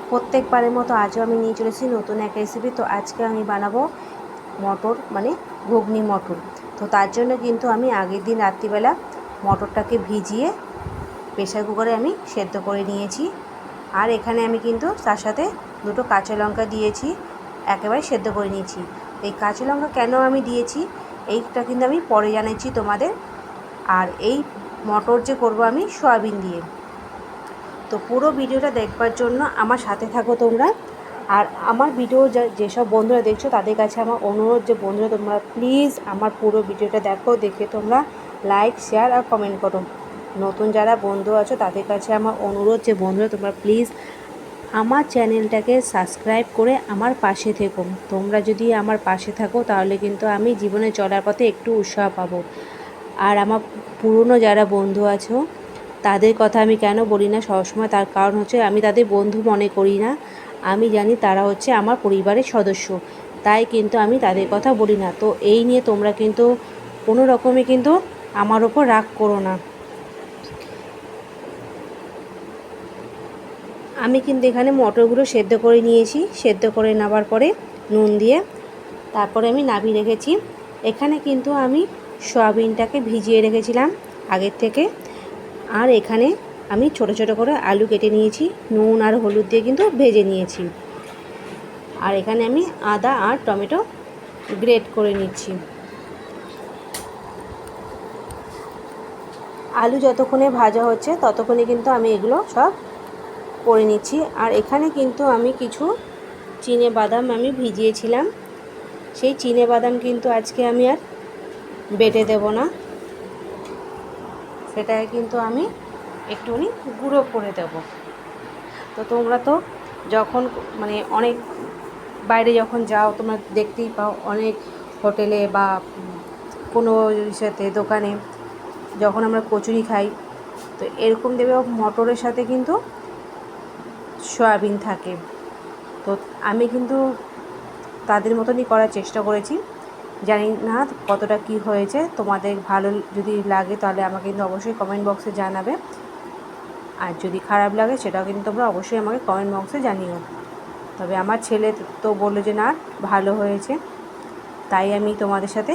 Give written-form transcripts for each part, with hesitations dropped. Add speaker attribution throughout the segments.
Speaker 1: প্রত্যেকবারের মতো আজও আমি নিয়ে চলেছি নতুন এক রেসিপি। তো আজকে আমি বানাবো মটর মানে ঘুগনি মটর। তো তার জন্য কিন্তু আমি আগের দিন রাত্রিবেলা মটরটাকে ভিজিয়ে প্রেসার কুকারে আমি সেদ্ধ করে নিয়েছি। আর এখানে আমি কিন্তু তার সাথে দুটো কাঁচা লঙ্কা দিয়েছি, একেবারে সেদ্ধ করে নিয়েছি। এই কাঁচা লঙ্কা কেন আমি দিয়েছি এইটা কিন্তু আমি পরে জানাচ্ছি তোমাদের। আর এই মটর যে করব আমি সয়াবিন দিয়ে। তো পুরো ভিডিওটা দেখবার জন্য আমার সাথে থাকো তোমরা। আর আমার ভিডিও যেসব বন্ধুরা দেখছো তাদের কাছে আমার অনুরোধ যে বন্ধুরা তোমরা প্লিজ আমার পুরো ভিডিওটা দেখো, দেখে তোমরা লাইক শেয়ার আর কমেন্ট করো। নতুন যারা বন্ধু আছো তাদের কাছে আমার অনুরোধ যে বন্ধুরা তোমরা প্লিজ আমার চ্যানেলটাকে সাবস্ক্রাইব করে আমার পাশে থেকো। তোমরা যদি আমার পাশে থাকো তাহলে কিন্তু আমি জীবনে চলার পথে একটু উৎসাহ পাবো। আর আমার পুরনো যারা বন্ধু আছো তাদের কথা আমি কেন বলি না সবসময়, তার কারণ হচ্ছে আমি তাদের বন্ধু মনে করি না। আমি জানি তারা হচ্ছে আমার পরিবারের সদস্য, তাই কিন্তু আমি তাদের কথা বলি না। তো এই নিয়ে তোমরা কিন্তু কোনো রকমে কিন্তু আমার ওপর রাগ করো না। আমি কিন্তু এখানে মটরগুলো সেদ্ধ করে নিয়েছি, সেদ্ধ করে নেওয়ার পরে নুন দিয়ে তারপরে আমি নামিয়ে রেখেছি। এখানে কিন্তু আমি সয়াবিনটাকে ভিজিয়ে রেখেছিলাম আগের থেকে। আর এখানে আমি ছোট ছোট করে আলু কেটে নিয়েছি, নুন আর হলুদ দিয়ে কিন্তু ভেজে নিয়েছি। আর এখানে আমি আদা আর টমেটো গ্রেট করে নিচ্ছি। আলু যতক্ষণে ভাজা হচ্ছে ততক্ষণে কিন্তু আমি এগুলো সব করে নিচ্ছি। আর এখানে কিন্তু আমি কিছু চিনে বাদাম আমি ভিজিয়েছিলাম, সেই চিনে বাদাম কিন্তু আজকে আমি আর বেটে দেব না, সেটাকে কিন্তু আমি একটুখানি গুঁড়ো করে দেব। তো তোমরা তো যখন মানে অনেক বাইরে যখন যাও তোমরা দেখতেই পাও অনেক হোটেলে বা কোনো সাথে দোকানে যখন আমরা কচুরি খাই তো এরকম দেবে মটরের সাথে কিন্তু সয়াবিন থাকে। তো আমি কিন্তু তাদের মতনই করার চেষ্টা করেছি। জানি না কতটা কি হয়েছে, তোমাদের ভালো যদি লাগে তাহলে আমাকে কিন্তু অবশ্যই কমেন্ট বক্সে জানাবে। আর যদি খারাপ লাগে সেটাও কিন্তু তোমরা অবশ্যই আমাকে কমেন্ট বক্সে জানিও। তবে আমার ছেলে তো বললো যে না ভালো হয়েছে, তাই আমি তোমাদের সাথে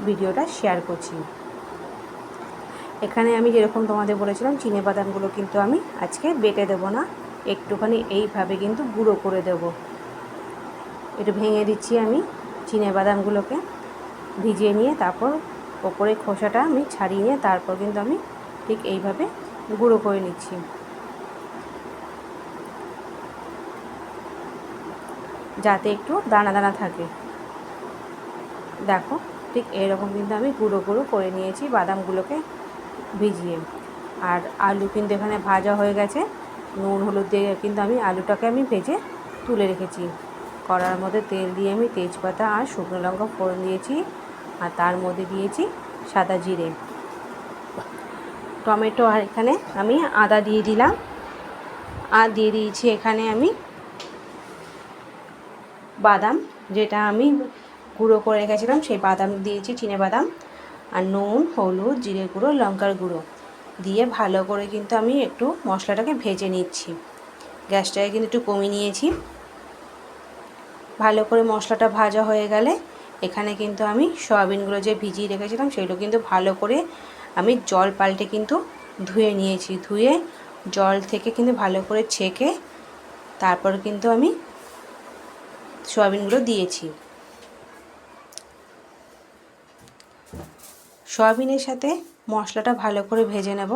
Speaker 1: ভিডিওটা শেয়ার করছি। এখানে আমি যেরকম তোমাদের বলেছিলাম চিনে বাদামগুলো কিন্তু আমি আজকে বেটে দেব না, একটুখানি এইভাবে কিন্তু গুঁড়ো করে দেব। একটু ভেঙে দিচ্ছি আমি চিনে বাদামগুলোকে, ভিজিয়ে নিয়ে তারপর ওপরে খোসাটা আমি ছাড়িয়ে নিয়ে তারপর কিন্তু আমি ঠিক এইভাবে গুঁড়ো করে নিচ্ছি। যাতে একটু দানা দানা থাকে। দেখো ঠিক এরকম কিন্তু আমি গুঁড়ো গুঁড়ো করে নিয়েছি বাদামগুলোকে ভিজিয়ে। আর আলু কিন্তু এখানে ভাজা হয়ে গেছে, নুন হলুদ দিয়ে কিন্তু আমি আলুটাকে আমি ভেজে তুলে রেখেছি। কড়ার মধ্যে তেল দিয়ে আমি তেজপাতা আর শুকনো লঙ্কা ফোড়ন দিয়েছি, আর তার মধ্যে দিয়েছি সাদা জিরে, টমেটো, আর এখানে আমি আদা দিয়ে দিলাম। আর দিয়ে দিয়েছি এখানে আমি বাদাম, যেটা আমি গুঁড়ো করে রেখেছিলাম সেই বাদাম দিয়েছি, চিনে বাদাম। আর নুন হলুদ জিরে গুঁড়ো লঙ্কার গুঁড়ো দিয়ে ভালো করে কিন্তু আমি একটু মশলাটাকে ভেজে নিচ্ছি। গ্যাসটাকে কিন্তু একটু কমিয়ে নিয়েছি। ভালো করে মশলাটা ভাজা হয়ে গেলে এখানে কিন্তু আমি সয়াবিনগুলো যে ভিজিয়ে রেখেছিলাম সেগুলো কিন্তু ভালো করে আমি জল পাল্টে কিন্তু ধুয়ে নিয়েছি। ধুয়ে জল থেকে কিন্তু ভালো করে ছেঁকে তারপর কিন্তু আমি সয়াবিনগুলো দিয়েছি। সয়াবিনের সাথে মশলাটা ভালো করে ভেজে নেব।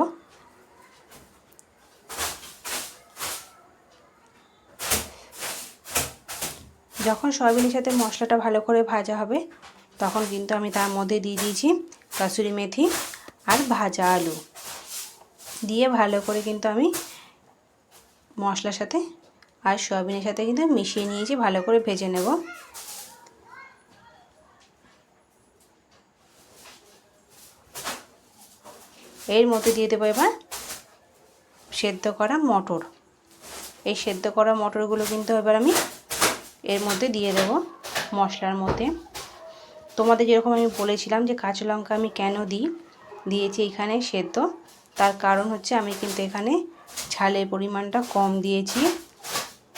Speaker 1: যখন সয়াবিনের সাথে মশলাটা ভালো করে ভাজা হবে তখন কিন্তু আমি তার মধ্যে দিয়ে দিয়েছি কাসুরি মেথি আর ভাজা আলু দিয়ে ভালো করে কিন্তু আমি মশলার সাথে আর সয়াবিনের সাথে কিন্তু মিশিয়ে নিয়েছি, ভালো করে ভেজে নেব। এর মধ্যে দিয়ে দেবো এবার সেদ্ধ করা মটর। এই সেদ্ধ করা মটরগুলো কিন্তু এবার আমি এর মধ্যে দিয়ে দেব মশলার মধ্যে। তোমাদের যেরকম আমি বলেছিলাম যে কাঁচা লঙ্কা আমি কেন দিয়েছি এখানে সেদ্ধ, তার কারণ হচ্ছে আমি কিন্তু এখানে ঝালের পরিমাণটা কম দিয়েছি।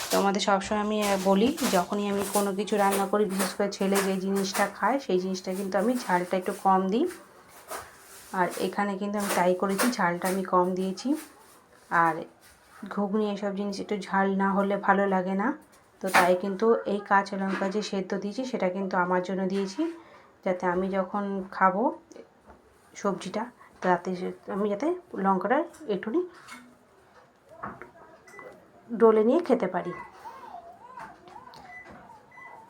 Speaker 1: তো তোমাদের সবসময় আমি বলি, যখনই আমি কোনো কিছু রান্না করি, বিশেষ করে ছেলে যে জিনিসটা খায় সেই জিনিসটা কিন্তু আমি ঝালটা একটু কম দিই। আর এখানে কিন্তু আমি তাই করেছি, ঝালটা আমি কম দিয়েছি। আর ঘুগনি এসব জিনিস একটু ঝাল না হলে ভালো লাগে না, তো তাই কিন্তু এই কাঁচা লঙ্কা যে সেদ্ধ দিয়েছি সেটা কিন্তু আমার জন্য দিয়েছি, যাতে আমি যখন খাবো সবজিটা তাতে আমি যাতে লঙ্কাটা একটুখানি ডলে নিয়ে খেতে পারি,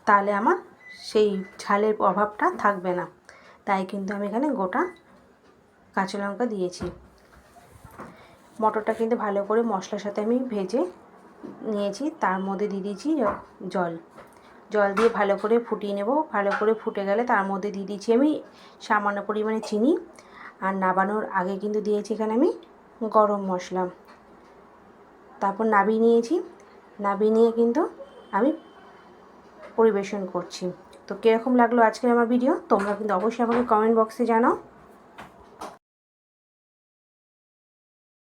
Speaker 1: তাহলে আমার সেই ঝালের অভাবটা থাকবে না। তাই কিন্তু আমি এখানে গোটা কাঁচা লঙ্কা দিয়েছি। মটরটা কিন্তু ভালো করে মশলার সাথে আমি ভেজে নিয়েছি, তার মধ্যে দিয়ে দিয়েছি জল দিয়ে ভালো করে ফুটিয়ে নেব। ভালো করে ফুটে গেলে তার মধ্যে দিয়ে দিয়েছি আমি সামান্য পরিমাণে চিনি। আর নাবানোর আগে কিন্তু দিয়েছি এখানে আমি গরম মশলা। তারপর নাবিয়ে নিয়েছি, নাবিয়ে নিয়ে কিন্তু আমি পরিবেশন করছি। তো কীরকম লাগলো আজকের আমার ভিডিও তোমরা কিন্তু অবশ্যই আমাকে কমেন্ট বক্সে জানাও।